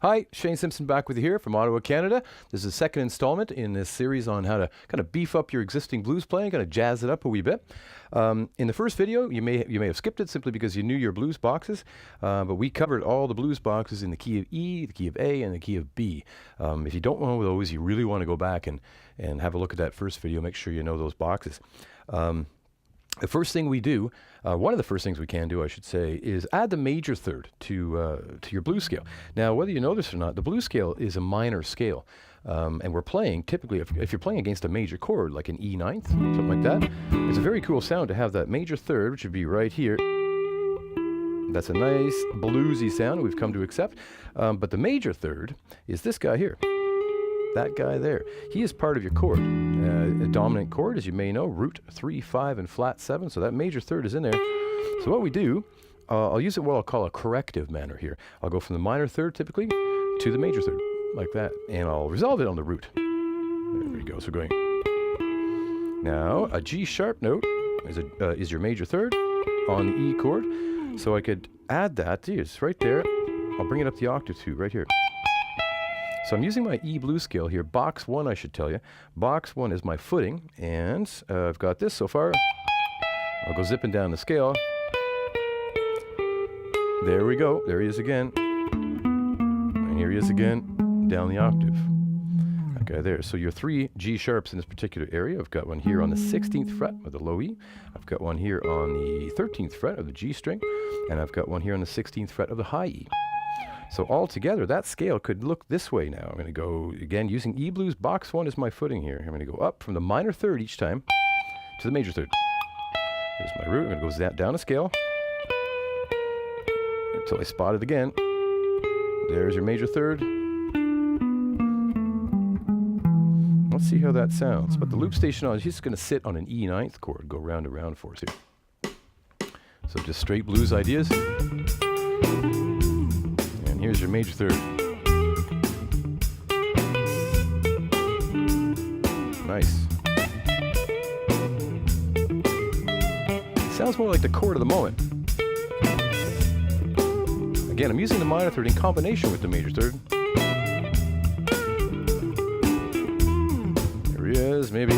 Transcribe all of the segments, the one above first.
Hi, Shane Simpson back with you here from Ottawa, Canada. This is the second installment in this series on how to kind of beef up your existing blues playing, kind of jazz it up a wee bit. In the first video, you may have skipped it simply because you knew your blues boxes, but we covered all the blues boxes in the key of E, the key of A, and the key of B. If you don't know those, you really want to go back and have a look at that first video. Make sure you know those boxes. The first thing we do, one of the first things we can do, I should say, is add the major third to your blues scale. Now, whether you know this or not, the blues scale is a minor scale. And we're playing, typically, if you're playing against a major chord, like an E ninth, something like that, it's a very cool sound to have that major third, which would be right here. That's a nice bluesy sound we've come to accept. But the major third is this guy here. That guy there. He is part of your chord. A dominant chord, as you may know, root 3, 5, and flat 7. So that major third is in there. So what we do, I'll use it what I'll call a corrective manner here. I'll go from the minor third typically to the major third, like that. And I'll resolve it on the root. There we go. So going. Now, a G sharp note is your major third on the E chord. So I could add that. It's right there. I'll bring it up the octave too, right here. So I'm using my E blues scale here. Box 1, I should tell you. Box 1 is my footing, and I've got this so far. I'll go zipping down the scale. There we go. There he is again. And here he is again, down the octave. Okay, there. So your 3 G sharps in this particular area. I've got one here on the 16th fret of the low E. I've got one here on the 13th fret of the G string. And I've got one here on the 16th fret of the high E. So altogether, that scale could look this way now. I'm going to go, again, using E blues. Box 1 is my footing here. I'm going to go up from the minor third each time to the major third. Here's my root. I'm going to go down a scale until I spot it again. There's your major third. Let's see how that sounds. But the loop station on is just going to sit on an E ninth chord, go round and round for us here. So just straight blues ideas. Here's your major third. Nice. Sounds more like the chord of the moment. Again, I'm using the minor third in combination with the major third. There he is. Maybe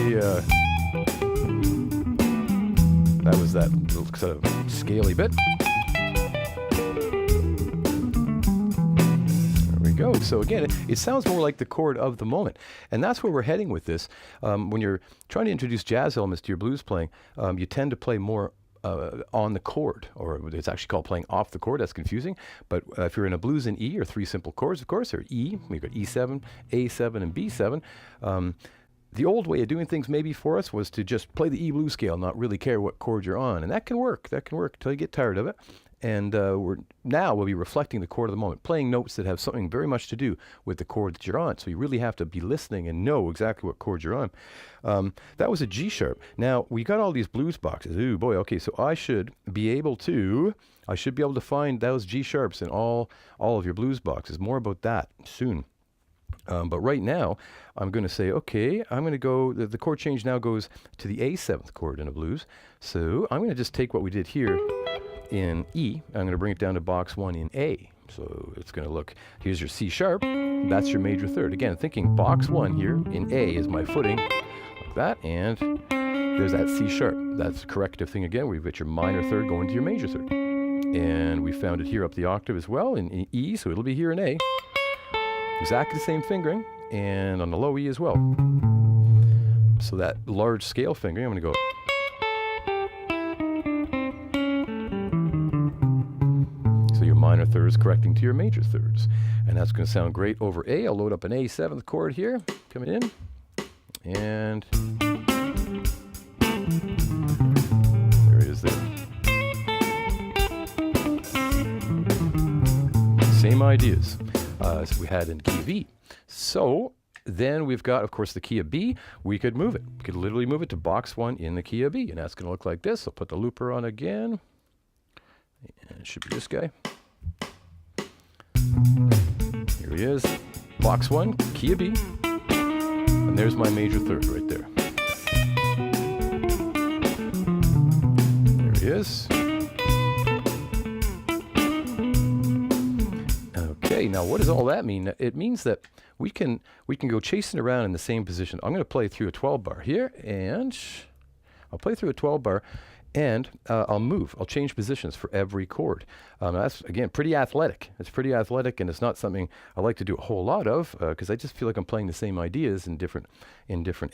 that was that little sort of scaly bit. Go. So again, it sounds more like the chord of the moment. And that's where we're heading with this. When you're trying to introduce jazz elements to your blues playing, you tend to play more on the chord, or it's actually called playing off the chord. That's confusing. But if you're in a blues in E, or 3 simple chords, of course, or E, we've got E7, A7, and B7. The old way of doing things maybe for us was to just play the E blues scale, not really care what chord you're on. And that can work. That can work until you get tired of it. And we'll be reflecting the chord of the moment, playing notes that have something very much to do with the chord that you're on. So you really have to be listening and know exactly what chord you're on. That was a G sharp. Now, we got all these blues boxes. Ooh, boy, okay, so I should be able to find those G sharps in all of your blues boxes. More about that soon. But right now, I'm going to say, okay, I'm going to go, the chord change now goes to the A7th chord in a blues. So I'm going to just take what we did here in E, I'm going to bring it down to box 1 in A. So it's going to look, here's your C sharp, that's your major third. Again, thinking box 1 here in A is my footing, like that, and there's that C sharp. That's the corrective thing again, where you've got your minor third going to your major third. And we found it here up the octave as well in E, so it'll be here in A. Exactly the same fingering, and on the low E as well. So that large scale fingering, I'm going to go minor thirds correcting to your major thirds. And that's going to sound great over A. I'll load up an A7th chord here, coming in. And there it is there. Same ideas as we had in key of E. So then we've got, of course, the key of B. We could move it. We could literally move it to box 1 in the key of B. And that's going to look like this. I'll put the looper on again. And it should be this guy. Here he is, box 1, key of B, and there's my major third right there. There he is. Okay, Okay, now what does all that mean? It means that we can go chasing around in the same position. I'm going to play through a 12 bar here, and I'll play through a 12 bar, and I'll move. I'll change positions for every chord. That's, again, pretty athletic. It's pretty athletic, and it's not something I like to do a whole lot of because I just feel like I'm playing the same ideas in different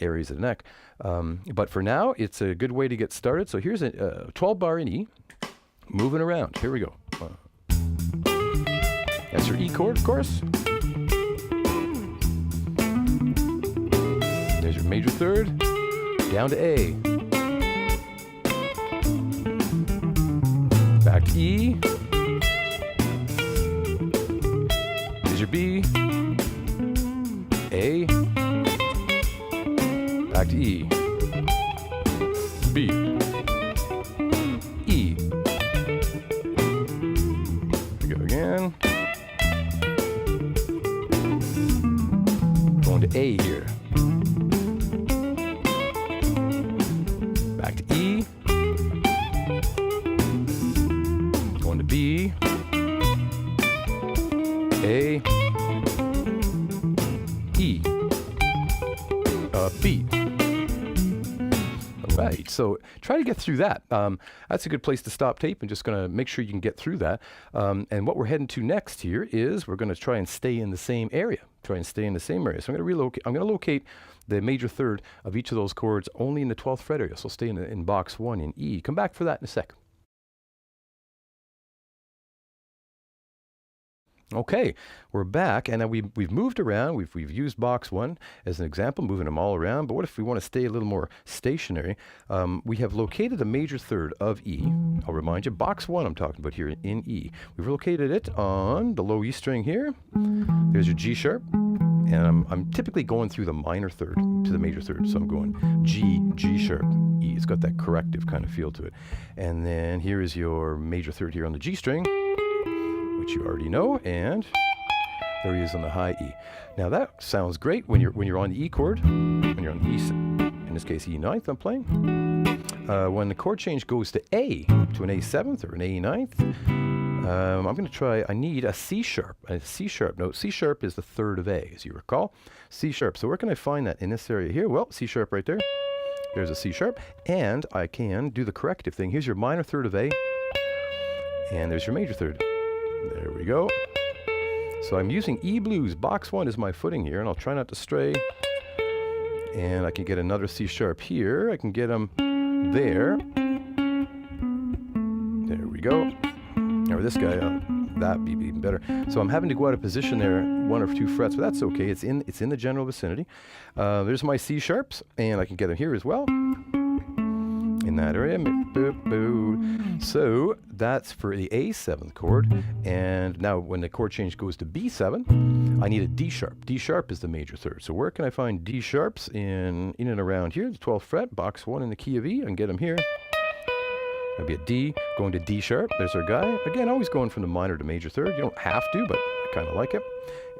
areas of the neck. But for now, it's a good way to get started. So here's a 12 bar in E, moving around. Here we go. That's your E chord, of course. There's your major third, down to A. Back to E. There's your B. A. Back to E. B. E. We go again. Going to A here. Back to E. Going to B. A. E. B. All right, so try to get through that. That's a good place to stop tape, and just going to make sure you can get through that. And what we're heading to next here is we're going to try and stay in the same area. So I'm going to relocate. I'm going to locate the major third of each of those chords only in the 12th fret area. So I'll stay in box 1 in E. Come back for that in a sec. Okay, we're back, and now we've moved around. We've used box 1 as an example, moving them all around. But what if we want to stay a little more stationary? We have located the major third of E. I'll remind you, box 1 I'm talking about here in E. We've located it on the low E string here. There's your G sharp, and I'm typically going through the minor third to the major third. So I'm going G sharp, E. It's got that corrective kind of feel to it. And then here is your major third here on the G string, which you already know, and there he is on the high E. Now that sounds great when you're on the E chord, when you're on E, in this case E9th I'm playing. When the chord change goes to A, to an A7th or an A9th, I'm going to try, I need a C sharp note. C sharp is the third of A, as you recall. C sharp, so where can I find that in this area here? Well, C sharp right there. There's a C sharp, and I can do the corrective thing. Here's your minor third of A, and there's your major third. There we go. So I'm using E blues. Box 1 is my footing here, and I'll try not to stray. And I can get another C sharp here. I can get them there. There we go. Or this guy, that'd be even better. So I'm having to go out of position there 1 or 2 frets, but that's okay. It's in the general vicinity. There's my C sharps, and I can get them here as well. In that area. So that's for the A7th chord, and now when the chord change goes to B7, I need a D sharp. D sharp is the major third. So where can I find D sharps in and around here? The 12th fret, box 1 in the key of E. I can get them here. That'd be a D, going to D sharp. There's our guy. Again, always going from the minor to major third. You don't have to, but I kind of like it.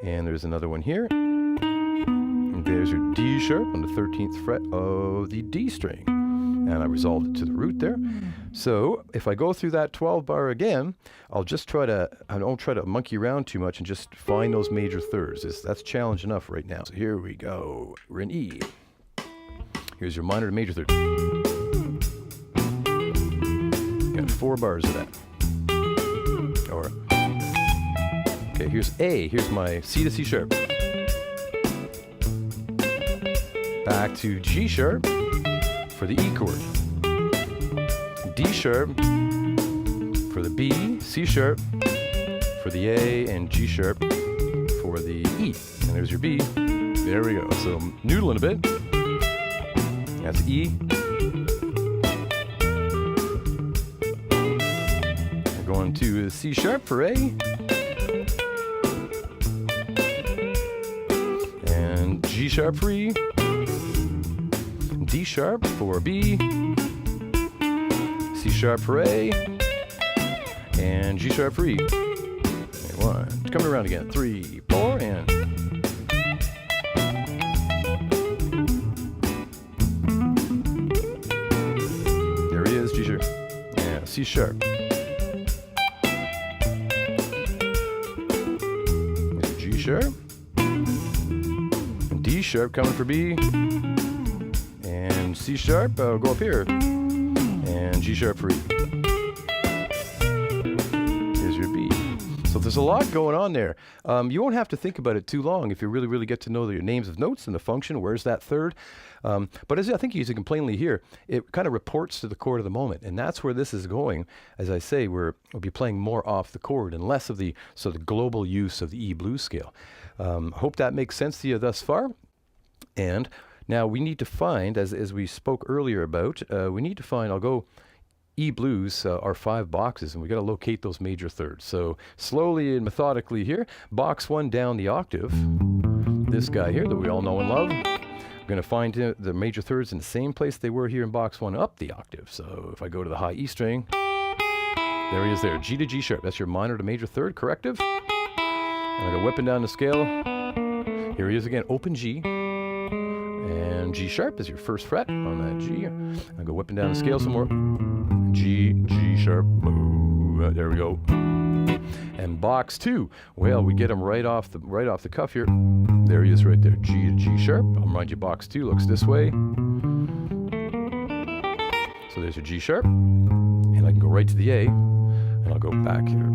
And there's another one here. And there's your D sharp on the 13th fret of the D string. And I resolved it to the root there. So if I go through that 12 bar again, I don't try to monkey around too much and just find those major thirds. That's challenge enough right now. So here we go. We're in E. Here's your minor to major third. Got 4 bars of that. Okay, here's A. Here's my C to C sharp. Back to G sharp for the E chord. D sharp for the B, C sharp for the A, and G sharp for the E. And there's your B. There we go. So noodling a bit. That's E. We're going to C sharp for A. And G sharp for E. D sharp for B, C sharp for A, and G sharp for E. And 1, coming around again, 3, 4, and there he is, G sharp, and C sharp. sharp, and D sharp coming for B, and C sharp, go up here, and G sharp for E. Here's your B. So there's a lot going on there. You won't have to think about it too long if you really get to know your names of notes and the function, where's that third. But as I think you can plainly hear, it kind of reports to the chord of the moment, and that's where this is going. As I say, we'll be playing more off the chord and less of the sort of global use of the E blues scale. Hope that makes sense to you thus far. And now we need to find, as we spoke earlier about, we need to find, I'll go E blues are 5 boxes, and we got to locate those major thirds. So slowly and methodically here, box 1 down the octave, this guy here that we all know and love. I'm going to find the major thirds in the same place they were here in box 1 up the octave. So if I go to the high E string, there he is there, G to G sharp. That's your minor to major third corrective. And I go whipping down the scale. Here he is again, open G. And G sharp is your first fret on that G. I go whipping down the scale some more. G, G sharp, there we go. And box 2, well, we get him right off the cuff here. There he is right there, G to G sharp. I'll remind you, box 2 looks this way. So there's your G sharp, and I can go right to the A, and I'll go back here.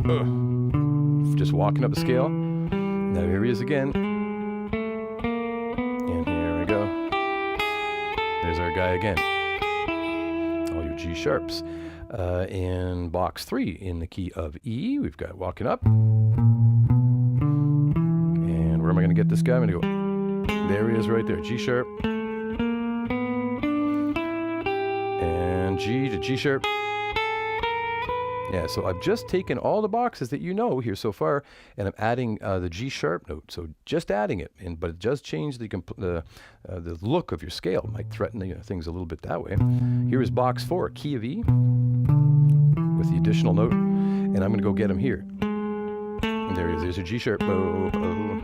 Just walking up the scale. Now here he is again. And here we go. There's our guy again. All your G sharps. In box 3, in the key of E, we've got walking up. And where am I going to get this guy? I'm going to go, there he is right there, G sharp. And G to G sharp. Yeah, so I've just taken all the boxes that you know here so far, and I'm adding the G sharp note. So just adding it, but it does change the look of your scale. It might threaten things a little bit that way. Here is box 4, key of E, with the additional note, and I'm going to go get him here. And there he is. There's a G sharp, and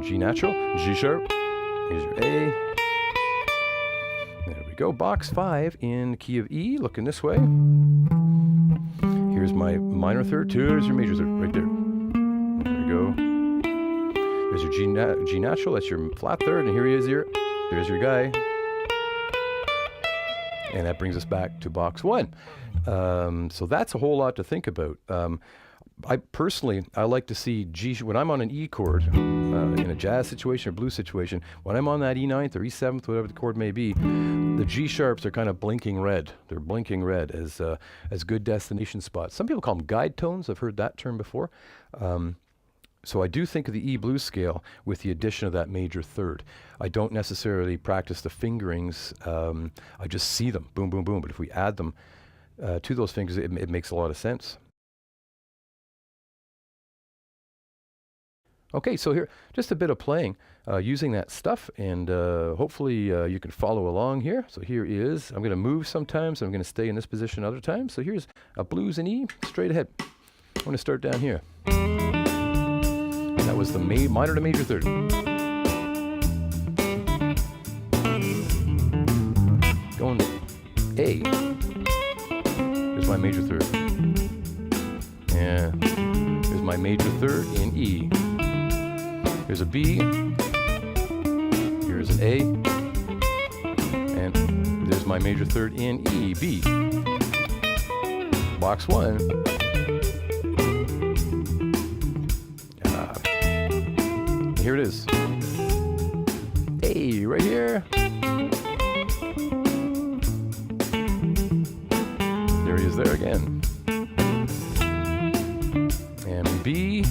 G natural, G sharp. Here's your A. There we go. Box 5 in the key of E, looking this way. Here's my minor third. Here's your major third, right there. There we go. There's your G natural. That's your flat third, and here he is here. There's your guy. And that brings us back to box 1. So that's a whole lot to think about. I like to see G, when I'm on an E chord, in a jazz situation or blues situation, when I'm on that E9th or E7th, whatever the chord may be, the G sharps are kind of blinking red. They're blinking red as good destination spots. Some people call them guide tones. I've heard that term before. So I do think of the E blues scale with the addition of that major third. I don't necessarily practice the fingerings. I just see them, boom, boom, boom. But if we add them to those fingers, it makes a lot of sense. Okay, so here, just a bit of playing using that stuff, and hopefully you can follow along here. So here is, I'm going to move sometimes, I'm going to stay in this position other times. So here's a blues in E, straight ahead. I'm going to start down here. That was the minor to major third. Going to A. Here's my major third. And here's my major third in E. Here's a B, here's an A, and there's my major third in E, B. Box 1. Here it is. A, right here. There he is there again. And B.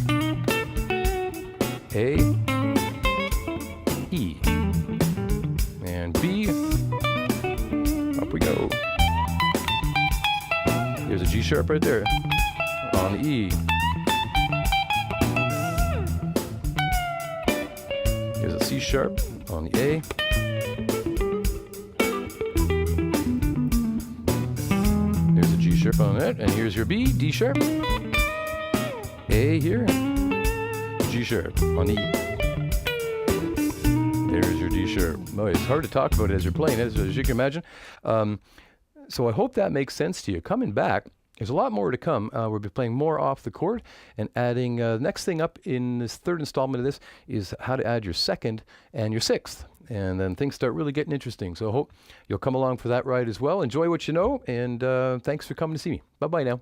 A, E, and B, up we go. There's a G sharp right there on the E. Here's a C sharp on the A. There's a G sharp on that, and here's your B, D sharp, A here, G sharp on the E. There's your D sharp. Oh, it's hard to talk about it as you're playing, as you can imagine. So I hope that makes sense to you. Coming back, There's a lot more to come. We'll be playing more off the chord and adding, next thing up in this third installment of this is how to add your second and your sixth. And then things start really getting interesting. So I hope you'll come along for that ride as well. Enjoy what you know, and thanks for coming to see me. Bye-bye now.